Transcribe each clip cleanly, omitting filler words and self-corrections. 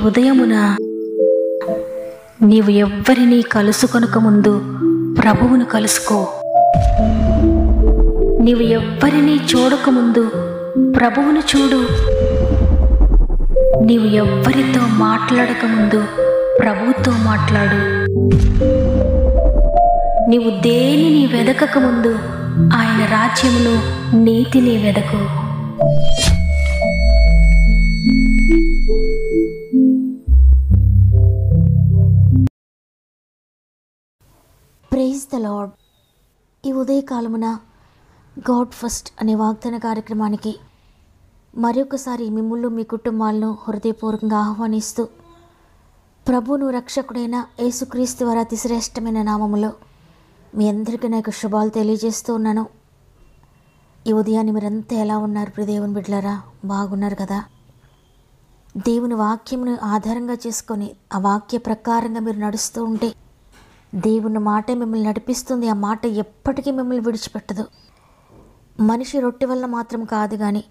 ఉదయమున నీవు ఎవ్వరినీ కలుసుకొనక ముందు ప్రభువును కలుసుకో. నీవు ఎవ్వరినీ చూడకముందు ప్రభువును చూడు. నీవు ఎవ్వరితో మాట్లాడకముందు ప్రభువుతో మాట్లాడు. నీవు దేనిని వెదకకముందు ఆయన రాజ్యమును, నీతిని వెదకు. Praise the lord. ఈ ఉదయకాలమున గాడ్ ఫస్ట్ అనే వాగ్దాన కార్యక్రమానికి మరొకసారి మిమ్ముళ్ళు మీ కుటుంబాలను హృదయపూర్వకంగా ఆహ్వానిస్తూ, ప్రభువును రక్షకుడైన యేసుక్రీస్తు వారి అతి శ్రేష్టమైన నామములో మీ అందరికీ నాకు శుభాలు తెలియజేస్తూ ఉన్నాను. ఈ ఉదయాన్ని మీరంతా ఎలా ఉన్నారు ప్రియ దేవుని బిడ్డలారా? బాగున్నారు కదా? దేవుని వాక్యమును ఆధారంగా చేసుకొని ఆ వాక్య ప్రకారంగా మీరు నడుస్తూ ఉంటే దేవుని మాటే మిమ్మల్ని నడిపిస్తుంది. ఆ మాట ఎప్పటికీ మిమ్మల్ని విడిచిపెట్టదు. మనిషి రొట్టె వల్ల మాత్రం కాదు కానీ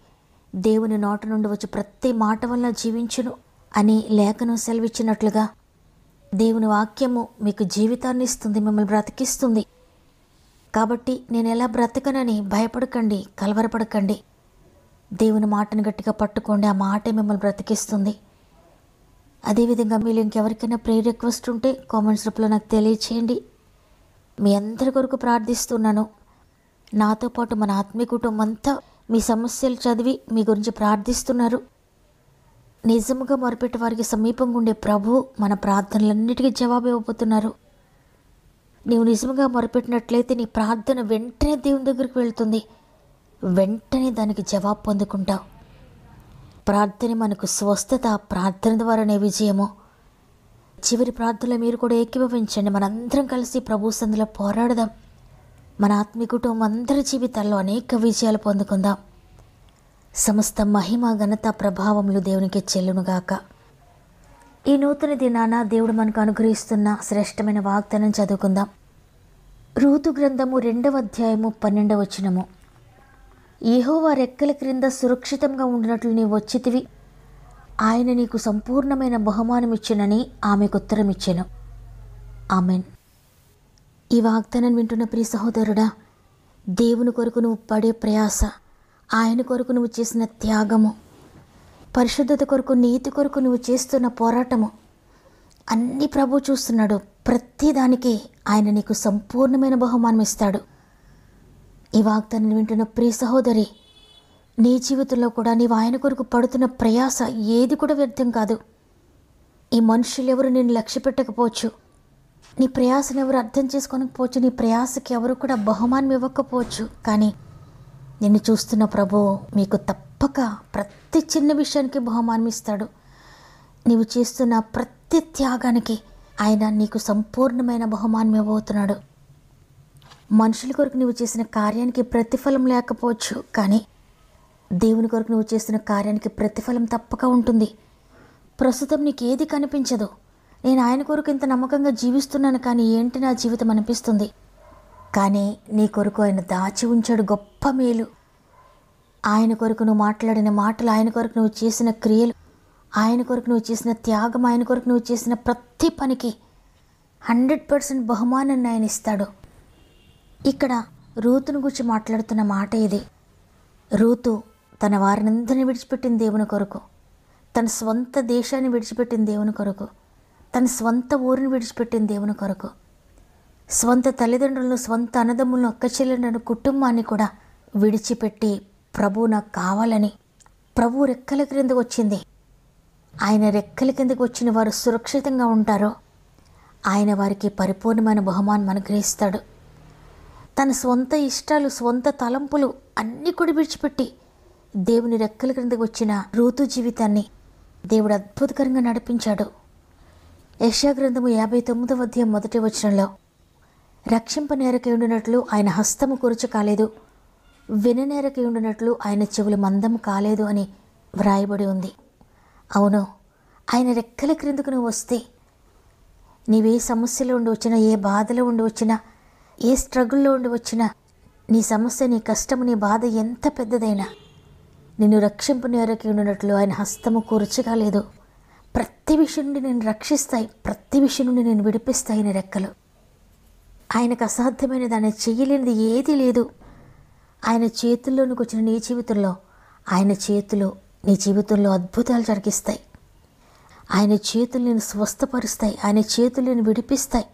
దేవుని నోట నుండి వచ్చి ప్రతి మాట వల్ల జీవించును అని లేఖనం సెలవిచ్చినట్లుగా దేవుని వాక్యము మీకు జీవితాన్ని ఇస్తుంది, మిమ్మల్ని బ్రతికిస్తుంది. కాబట్టి నేను ఎలా బ్రతకనని భయపడకండి, కలవరపడకండి. దేవుని మాటను గట్టిగా పట్టుకోండి. ఆ మాటే మిమ్మల్ని బ్రతికిస్తుంది. అదేవిధంగా మీరు ఇంకెవరికైనా ప్రేయర్ రిక్వెస్ట్ ఉంటే కామెంట్స్ రూపంలో నాకు తెలియచేయండి. మీ అందరి కొరకు ప్రార్థిస్తున్నాను. నాతో పాటు మన ఆత్మీయ కుటుంబం అంతా మీ సమస్యలు చదివి మీ గురించి ప్రార్థిస్తున్నారు. నిజముగా మొరపెట్టే వారికి సమీపంగా ఉండే ప్రభువు మన ప్రార్థనలన్నిటికీ జవాబు ఇవ్వబోతున్నారు. నీవు నిజంగా మొరపెట్టినట్లయితే నీ ప్రార్థన వెంటనే దేవుని దగ్గరికి వెళ్తుంది. వెంటనే దానికి జవాబు పొందుకుంటావు. ప్రార్థన మనకు స్వస్థత, ప్రార్థన ద్వారానే విజయము. చివరి ప్రార్థనలో మీరు కూడా ఏకీభవించండి. మనందరం కలిసి ప్రభు సందులో పోరాడదాం. మన ఆత్మీయ కుటుంబం అందరి జీవితాల్లో అనేక విజయాలు పొందుకుందాం. సమస్త మహిమ, ఘనత, ప్రభావములు దేవునికి చెల్లునుగాక. ఈ నూతన దినాన దేవుడు మనకు అనుగ్రహిస్తున్న శ్రేష్టమైన వాగ్దానం చదువుకుందాం. రూతు గ్రంథము 2వ అధ్యాయము 12వ వచనము. యెహోవా రెక్కల క్రింద సురక్షితంగా ఉండినట్లు నీవు వచ్చితివి, ఆయన నీకు సంపూర్ణమైన బహుమానం ఇచ్చినని ఆమెకు ఉత్తరం ఇచ్చెను. ఆమెన్. ఈ వాగ్దానం వింటున్న ప్రియ సహోదరుడా, దేవుని కొరకు నువ్వు పడే ప్రయాస, ఆయన కొరకు నువ్వు చేసిన త్యాగము, పరిశుద్ధత కొరకు, నీతి కొరకు నువ్వు చేస్తున్న పోరాటము అన్నీ ప్రభు చూస్తున్నాడు. ప్రతి దానికి ఆయన నీకు సంపూర్ణమైన బహుమానం ఇస్తాడు. ఈ వాగ్దానం వింటున్న ప్రియ సహోదరి, నీ జీవితంలో కూడా నీవు ఆయన కొరకు పడుతున్న ప్రయాస ఏది కూడా వ్యర్థం కాదు. ఈ మనుషులు ఎవరు నిన్ను లక్ష్య పెట్టకపోవచ్చు, నీ ప్రయాసను ఎవరు అర్థం చేసుకోకపోవచ్చు, నీ ప్రయాసకి ఎవరు కూడా బహుమానం ఇవ్వకపోవచ్చు. కానీ నిన్ను చూస్తున్న ప్రభువు మీకు తప్పక ప్రతి చిన్న విషయానికి బహుమానం ఇస్తాడు. నీవు చేస్తున్న ప్రతి త్యాగానికి ఆయన నీకు సంపూర్ణమైన బహుమానం ఇవ్వబోతున్నాడు. మనుషుల కొరకు నువ్వు చేసిన కార్యానికి ప్రతిఫలం లేకపోవచ్చు, కానీ దేవుని కొరకు నువ్వు చేస్తున్న కార్యానికి ప్రతిఫలం తప్పక ఉంటుంది. ప్రస్తుతం నీకు ఏది కనిపించదు. నేను ఆయన కొరకు ఇంత నమ్మకంగా జీవిస్తున్నాను, కానీ ఏంటి నా జీవితం అనిపిస్తుంది. కానీ నీ కొరకు ఆయన దాచి ఉంచాడు గొప్ప మేలు. ఆయన కొరకు నువ్వు మాట్లాడిన మాటలు, ఆయన కొరకు నువ్వు చేసిన క్రియలు, ఆయన కొరకు నువ్వు చేసిన త్యాగం, ఆయన కొరకు నువ్వు చేసిన ప్రతి పనికి 100% బహుమానాన్ని ఆయన ఇస్తాడు. ఇక్కడ రూతును గురించి మాట్లాడుతున్న మాట ఇది. రూతు తన వారినందరినీ విడిచిపెట్టిన దేవుని కొరకు, తన స్వంత దేశాన్ని విడిచిపెట్టిన దేవుని కొరకు, తన స్వంత ఊరిని విడిచిపెట్టిన దేవుని కొరకు, స్వంత తల్లిదండ్రులను, స్వంత అన్నదమ్ములను, అక్క చెల్లెలను, కుటుంబాన్ని కూడా విడిచిపెట్టి ప్రభు నాకు కావాలని ప్రభు రెక్కల క్రిందకు వచ్చింది. ఆయన రెక్కల కిందకు వచ్చిన వారు సురక్షితంగా ఉంటారో ఆయన వారికి పరిపూర్ణమైన బహుమానం అనుగ్రహిస్తాడు. తన స్వంత ఇష్టాలు, స్వంత తలంపులు అన్నీ కూడా విడిచిపెట్టి దేవుని రెక్కల క్రిందకు వచ్చిన రూతు జీవితాన్ని దేవుడు అద్భుతకరంగా నడిపించాడు. యెషయా గ్రంథము 59వ అధ్యాయం 1వ వచనంలో, రక్షింపనేరకై ఉండినట్లు ఆయన హస్తము కురుచు కాలేదు, విననేరకై ఉండినట్లు ఆయన చెవులు మందము కాలేదు అని వ్రాయబడి ఉంది. అవును, ఆయన రెక్కల క్రిందకు నువ్వు వస్తే నీవే సమస్యలో ఉండి వచ్చినా, ఏ బాధలో ఉండి వచ్చినా, ఏ స్ట్రగుల్లో ఉండి వచ్చినా, నీ సమస్య, నీ కష్టము, నీ బాధ ఎంత పెద్దదైనా నిన్ను రక్షింపునేరకి ఉండినట్లు ఆయన హస్తము కూర్చగా లేదు. ప్రతి విషయం నుండి నేను రక్షిస్తాయి, ప్రతి విషయం నుండి నేను విడిపిస్తాయి నీ రెక్కలు. ఆయనకు అసాధ్యమైనది, ఆయన చెయ్యలేనిది ఏదీ లేదు. ఆయన చేతుల్లోనికి వచ్చిన నీ జీవితంలో, ఆయన చేతులు నీ జీవితంలో అద్భుతాలు జరిగిస్తాయి. ఆయన చేతులు నేను స్వస్థపరుస్తాయి, ఆయన చేతులు నేను విడిపిస్తాయి,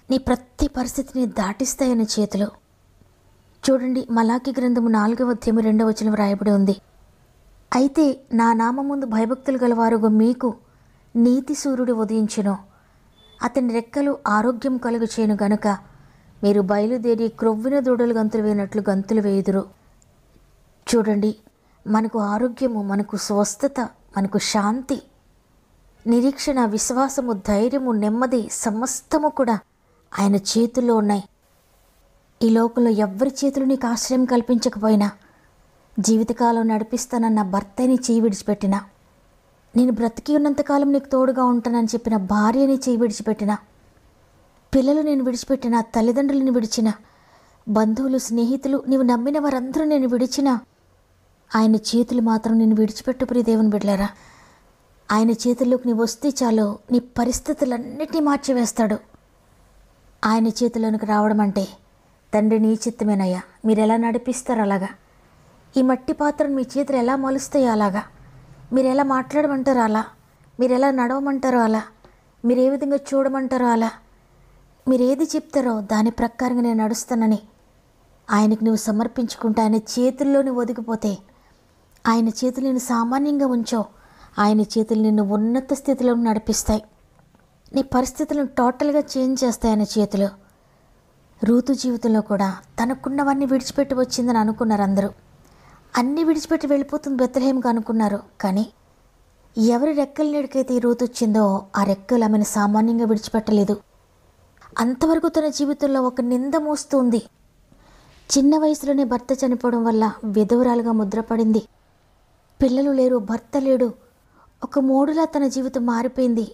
నీ ప్రతి పరిస్థితిని దాటిస్తాయి ఆయన చేతులు. చూడండి, మలాకి గ్రంథము 4వ అధ్యాయం 2వ వచనం రాయబడి ఉంది, అయితే నా నామం ముందు భయభక్తులు గలవారుగా మీకు నీతి సూర్యుడు ఉదయించును, అతని రెక్కలు ఆరోగ్యం కలుగు చేయను గనుక మీరు బయలుదేరి క్రొవ్విన దూడలు గంతులు వేయనట్లు గంతులు వేయుదురు. చూడండి, మనకు ఆరోగ్యము, మనకు స్వస్థత, మనకు శాంతి, నిరీక్షణ, విశ్వాసము, ధైర్యము, నెమ్మది సమస్తము కూడా ఆయన చేతుల్లో ఉన్నాయి. ఈ లోకంలో ఎవ్వరి చేతులు నీకు ఆశ్రయం కల్పించకపోయినా, జీవితకాలం నడిపిస్తానన్న భర్తని చేయి విడిచిపెట్టినా, నేను బ్రతికి ఉన్నంతకాలం నీకు తోడుగా ఉంటానని చెప్పిన భార్యని చేయి విడిచిపెట్టినా, పిల్లలు నేను విడిచిపెట్టిన, తల్లిదండ్రులను విడిచిన, బంధువులు, స్నేహితులు, నీవు నమ్మిన వారందరూ నేను విడిచిన, ఆయన చేతులు మాత్రం నేను విడిచిపెట్టు ప్రియ దేవుని బిడ్డలారా. ఆయన చేతుల్లోకి నీవు వస్తే చాలు, నీ పరిస్థితులన్నిటినీ మార్చివేస్తాడు. ఆయన చేతిలోనికి రావడం అంటే, తండ్రి నీ చిత్తమేనయ్యా, మీరు ఎలా నడిపిస్తారో అలాగా, ఈ మట్టి పాత్రను మీ చేతులు ఎలా మలుస్తాయో అలాగా, మీరు ఎలా మాట్లాడమంటారో అలా, మీరు ఎలా నడవమంటారో అలా, మీరు ఏ విధంగా చూడమంటారో అలా, మీరు ఏది చెప్తారో దాని ప్రకారంగా నేను నడుస్తానని ఆయనకు నువ్వు సమర్పించుకుంటే, ఆయన చేతుల్లో నువ్వు ఒదిగిపోతే, ఆయన చేతులు నేను సామాన్యంగా ఉంచో, ఆయన చేతులు నిన్ను ఉన్నత స్థితిలో నడిపిస్తాయి. నీ పరిస్థితులను టోటల్గా చేంజ్ చేస్తాయి ఆయన చేతులు. రూతు జీవితంలో కూడా తనకున్నవన్నీ విడిచిపెట్టి వచ్చిందని అనుకున్నారు అందరూ. అన్నీ విడిచిపెట్టి వెళ్ళిపోతుంది బెత్లెహేముగా అనుకున్నారు. కానీ ఎవరి రెక్కల నీడికైతే ఈ రూతు వచ్చిందో, ఆ రెక్కలు ఆమెను సామాన్యంగా విడిచిపెట్టలేదు. అంతవరకు తన జీవితంలో ఒక నింద మోస్తుంది. చిన్న వయసులోనే భర్త చనిపోవడం వల్ల విధవరాలుగా ముద్రపడింది. పిల్లలు లేరు, భర్త లేడు, ఒక మోడులా తన జీవితం మారిపోయింది.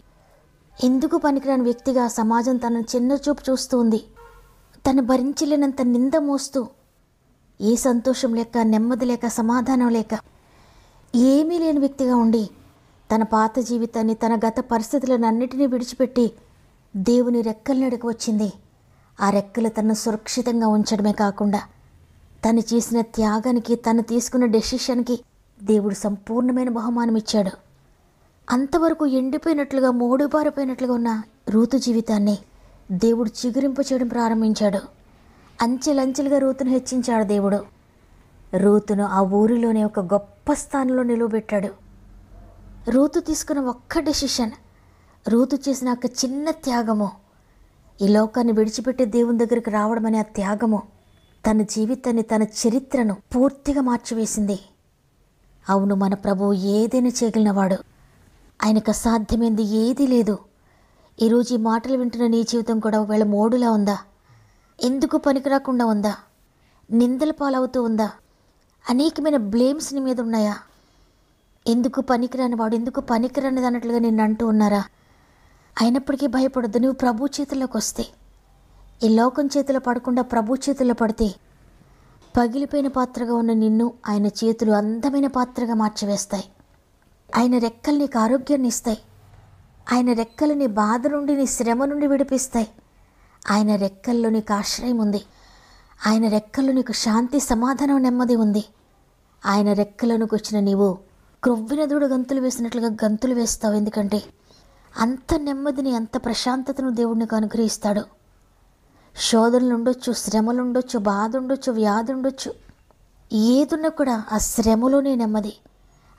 ఎందుకు పనికిరాని వ్యక్తిగా సమాజం తనను చిన్న చూపు చూస్తుంది. తను భరించలేనంత నింద మోస్తూ, ఏ సంతోషం లేక, నెమ్మది లేక, సమాధానం లేక, ఏమీ లేని వ్యక్తిగా ఉండి, తన పాత జీవితాన్ని, తన గత పరిస్థితులను అన్నిటినీ విడిచిపెట్టి దేవుని రెక్కల నీడకు వచ్చింది. ఆ రెక్కలు తనను సురక్షితంగా ఉంచడమే కాకుండా, తను చేసిన త్యాగానికి, తను తీసుకున్న డెసిషన్కి దేవుడు సంపూర్ణమైన బహుమానం ఇచ్చాడు. అంతవరకు ఎండిపోయినట్లుగా, మోడుబారిపోయినట్లుగా ఉన్న రూతు జీవితాన్ని దేవుడు చిగురింప చేయడం ప్రారంభించాడు. అంచెలంచెలుగా రూతును హెచ్చించాడు దేవుడు. రూతును ఆ ఊరిలోనే ఒక గొప్ప స్థానంలో నిలువబెట్టాడు. రూతు తీసుకున్న ఒక్క డెసిషన్, రూతు చేసిన ఒక చిన్న త్యాగము, ఈ లోకాన్ని విడిచిపెట్టి దేవుని దగ్గరికి రావడం అనే ఆ త్యాగము తన జీవితాన్ని, తన చరిత్రను పూర్తిగా మార్చివేసింది. అవును, మన ప్రభువు ఏదైనా చేయగలిగినవాడు. ఆయనకు అసాధ్యమైంది ఏదీ లేదు. ఈరోజు ఈ మాటలు వింటున్న నీ జీవితం కూడా ఒకవేళ మోడులా ఉందా? ఎందుకు పనికిరాకుండా ఉందా? నిందల పాలవుతూ ఉందా? అనేకమైన బ్లేమ్స్ నీ మీద ఉన్నాయా? ఎందుకు పనికిరాని వాడు, ఎందుకు పనికిరానిది అన్నట్లుగా నిన్ను అంటూ ఉన్నారా? అయినప్పటికీ భయపడద్దు. నువ్వు ప్రభు చేతుల్లోకి వస్తే, ఈ లోకం చేతిలో పడకుండా ప్రభు చేతుల్లో పడితే, పగిలిపోయిన పాత్రగా ఉన్న నిన్ను ఆయన చేతులు అందమైన పాత్రగా మార్చివేస్తాయి. ఆయన రెక్కలు నీకు ఆరోగ్యాన్ని ఇస్తాయి. ఆయన రెక్కలు నీ బాధ నుండి, నీ శ్రమ నుండి విడిపిస్తాయి. ఆయన రెక్కల్లో నీకు ఆశ్రయం ఉంది. ఆయన రెక్కల్లో నీకు శాంతి, సమాధానం, నెమ్మది ఉంది. ఆయన రెక్కలోనికి వచ్చిన నీవు క్రొవ్విన దూడ గంతులు వేసినట్లుగా గంతులు వేస్తావు. ఎందుకంటే అంత నెమ్మదిని, అంత ప్రశాంతతను దేవుడు నీకు అనుగ్రహిస్తాడు. శోధనలు ఉండొచ్చు, శ్రమలు ఉండొచ్చు, బాధ ఉండొచ్చు, వ్యాధి ఉండొచ్చు. ఏదున్నా కూడా ఆ శ్రమలోనే నెమ్మది,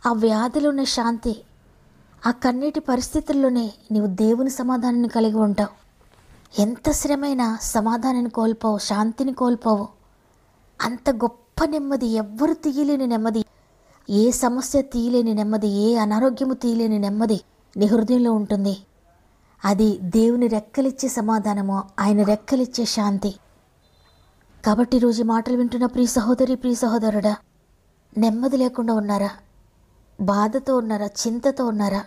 ఆ వ్యాధిలోనే శాంతి, ఆ కన్నీటి పరిస్థితుల్లోనే నీవు దేవుని సమాధానాన్ని కలిగి ఉంటావు. ఎంత శ్రమైనా సమాధానాన్ని కోల్పోవు, శాంతిని కోల్పోవు. అంత గొప్ప నెమ్మది, ఎవ్వరు తీయలేని నెమ్మది, ఏ సమస్య తీయలేని నెమ్మది, ఏ అనారోగ్యము తీయలేని నెమ్మది నీ హృదయంలో ఉంటుంది. అది దేవుని రెక్కలిచ్చే సమాధానము, ఆయన రెక్కలిచ్చే శాంతి. కాబట్టి ఈరోజు మాటలు వింటున్న ప్రియ సహోదరి, ప్రియ సహోదరుడా, నెమ్మది లేకుండా ఉన్నారా? బాధతో ఉన్నారా? చింతతో ఉన్నారా?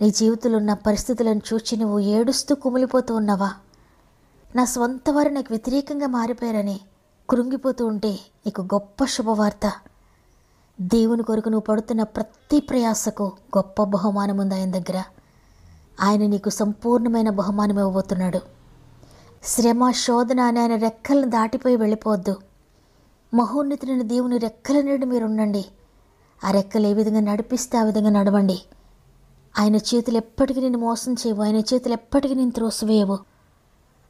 నీ జీవితంలో ఉన్న పరిస్థితులను చూచి నువ్వు ఏడుస్తూ కుమిలిపోతూ ఉన్నావా? నా స్వంత వారు నాకు వ్యతిరేకంగా మారిపోయారని కృంగిపోతూ ఉంటే నీకు గొప్ప శుభవార్త. దేవుని కొరకు నువ్వు పడుతున్న ప్రతి ప్రయాసకు గొప్ప బహుమానం ఉంది ఆయన దగ్గర. ఆయన నీకు సంపూర్ణమైన బహుమానం ఇవ్వబోతున్నాడు. శ్రమ, శోధన అని ఆయన రెక్కలను దాటిపోయి వెళ్ళిపోవద్దు. మహోన్నతులైన దేవుని రెక్కల నీడ మీరు ఉండండి. ఆ రెక్కలు ఏ విధంగా నడిపిస్తే ఆ విధంగా నడవండి. ఆయన చేతులు ఎప్పటికీ నేను మోసం చేయవు. ఆయన చేతులు ఎప్పటికీ నేను త్రోసివేయవు.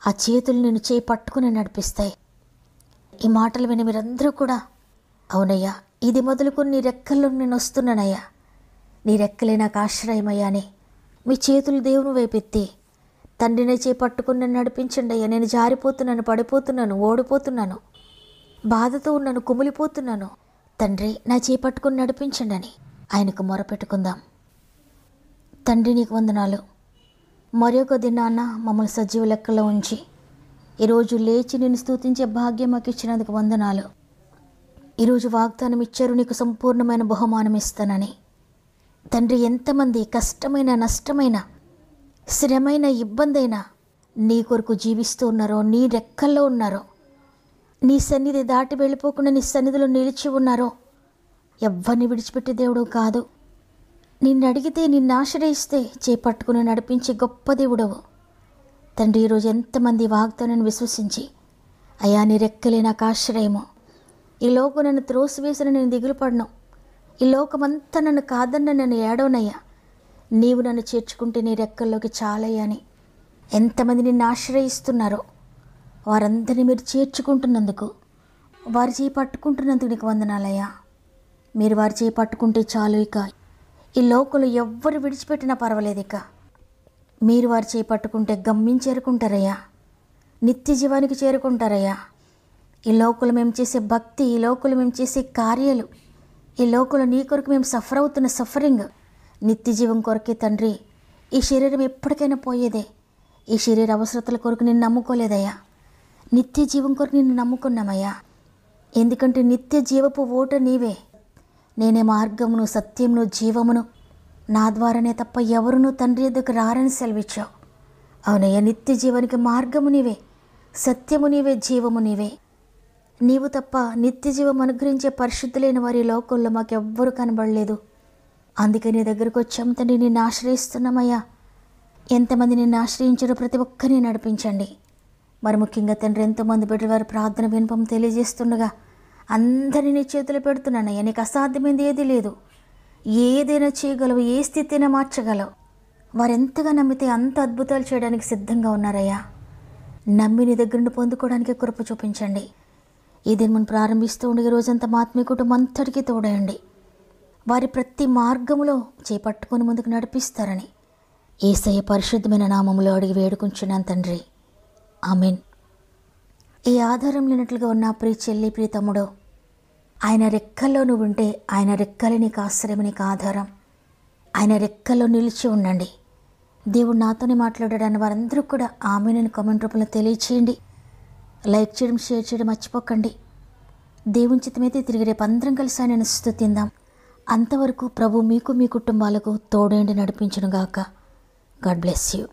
ఆ చేతులు నేను చేయి పట్టుకుని నడిపిస్తాయి. ఈ మాటలు విని మీరందరూ కూడా, అవునయ్యా, ఇది మొదలుకొని నీ రెక్కల్లో నేను వస్తున్నానయ్యా, నీ రెక్కలే నాకు ఆశ్రయమయ్యా అని మీ చేతులు దేవుని వైపెత్తి తండ్రినే చేయి పట్టుకుని నన్ను నడిపించండి అయ్యా. నేను జారిపోతున్నాను, పడిపోతున్నాను, ఓడిపోతున్నాను, బాధతో ఉన్నాను, కుమిలిపోతున్నాను. తండ్రి నా చేయి పట్టుకుని నడిపించండి అని ఆయనకు మొరపెట్టుకుందాం. తండ్రి నీకు వందనాలు. మరి ఒక దినాన్న మమ్మల్ని సజీవ లెక్కలో ఉంచి ఈరోజు లేచి నేను స్తుతించే భాగ్యం మాకు ఇచ్చినందుకు వందనాలు. ఈరోజు వాగ్దానం ఇచ్చారు, నీకు సంపూర్ణమైన బహుమానం ఇస్తానని. తండ్రి, ఎంతమంది కష్టమైన, నష్టమైన, శ్రమైన, ఇబ్బందైనా నీ కొరకు జీవిస్తూ ఉన్నారో, నీ రెక్కల్లో ఉన్నారో, నీ సన్నిధి దాటి వెళ్ళిపోకుండా నీ సన్నిధిలో నిలిచి ఉన్నారో, ఎవ్వరిని విడిచిపెట్టే దేవుడు కాదు. నిన్ను అడిగితే, నిన్ను ఆశ్రయిస్తే చేపట్టుకుని నడిపించే గొప్ప దేవుడవు. తండ్రి, ఈరోజు ఎంతమంది వాగ్దానాన్ని విశ్వసించి, అయ్యా నీ రెక్కలే నాకు ఆశ్రయము, ఈ లోకం నన్ను త్రోసివేసిన నేను దిగులు పడను, ఈ లోకమంతా నన్ను కాదన్న నన్ను ఏడవనయ్యా, నీవు నన్ను చేర్చుకుంటే నీ రెక్కల్లోకి చాలయ్యా అని ఎంతమంది నిన్ను ఆశ్రయిస్తున్నారో వారందరినీ మీరు చేర్చుకుంటున్నందుకు, వారి చేయి పట్టుకుంటున్నందుకు నీకు వందనాలయ్యా. మీరు వారి చేయి పట్టుకుంటే చాలు. ఇక ఈ లోకంలో ఎవ్వరు విడిచిపెట్టినా పర్వాలేదు. ఇక మీరు వారి చేయి పట్టుకుంటే గమ్యం చేరుకుంటారయ్యా, నిత్య జీవానికి చేరుకుంటారయ్యా. ఈ లోకంలో మేము చేసే భక్తి, ఈ లోకంలో మేము చేసే కార్యాలు, ఈ లోకంలో నీ కొరకు మేము సఫర్ అవుతున్న సఫరింగ్ నిత్య జీవం కొరకే తండ్రి. ఈ శరీరం ఎప్పటికైనా పోయేదే. ఈ శరీర అవసరతల కొరకు నిన్ను నమ్ముకోలేదయ్యా, నిత్య జీవం కొరకు నిన్ను నమ్ముకున్నామయ్యా. ఎందుకంటే నిత్య జీవపు ఓట నీవే. నేనే మార్గమును, సత్యమును, జీవమును, నా ద్వారానే తప్ప ఎవరునూ తండ్రి ఎదుకు రారని సెలవిచ్చావు. అవునయ్యా, నిత్య జీవానికి మార్గము నీవే, సత్యము నీవే, జీవము నీవే. నీవు తప్ప నిత్య జీవం అనుగ్రహించే పరిశుద్ధులైన వారి లోకంలో మాకెవ్వరూ కనబడలేదు. అందుకే నీ దగ్గరకు వచ్చాం తండ్రి, నిన్ను ఆశ్రయిస్తున్నామయ్యా. ఎంతమంది నిన్ను ఆశ్రయించారో ప్రతి ఒక్కరిని నడిపించండి. మరి ముఖ్యంగా తండ్రి, ఎంతోమంది బిడ్డల వారి ప్రార్థన వినపం తెలియజేస్తుండగా అందరినీ నీ చేతులు పెడుతున్నానయ్యా. నీకు అసాధ్యమైంది ఏది లేదు. ఏదైనా చేయగలవు, ఏ స్థితినైనా మార్చగలవు. వారు ఎంతగా నమ్మితే అంత అద్భుతాలు చేయడానికి సిద్ధంగా ఉన్నారయ్యా. నమ్మి నీ దగ్గర నుండి పొందుకోవడానికి కృప చూపించండి. ఈ దినం ప్రారంభిస్తూ ఉండే రోజంతా మా ఆత్మీయ కుటుంబం అంతటికీ తోడయండి. వారి ప్రతి మార్గములో చేపట్టుకొని ముందుకు నడిపిస్తారని యేసయ్య పరిశుద్ధమైన నామములో అడిగి వేడుకుంటున్నాను తండ్రి, ఆమెన్. ఈ ఆధారం లేనట్లుగా ఉన్న ప్రియ చెల్లి, ప్రియ తమ్ముడు, ఆయన రెక్కల్లో నువ్వు ఉంటే ఆయన రెక్కలే నీకు ఆశ్రయం, నీకు ఆధారం. ఆయన రెక్కల్లో నిలిచి ఉండండి. దేవుడు నాతోనే మాట్లాడాడని వారందరూ కూడా ఆమెను కామెంట్ రూపంలో తెలియచేయండి. లైక్ చేయడం, షేర్ చేయడం మర్చిపోకండి. దేవుని చిత్తమైతే తిరిగి రేపు అందరం కలిసి ఆయనను స్తుతిందాం. అంతవరకు ప్రభు మీకు, మీ కుటుంబాలకు తోడేండి నడిపించునుగాక. God bless you.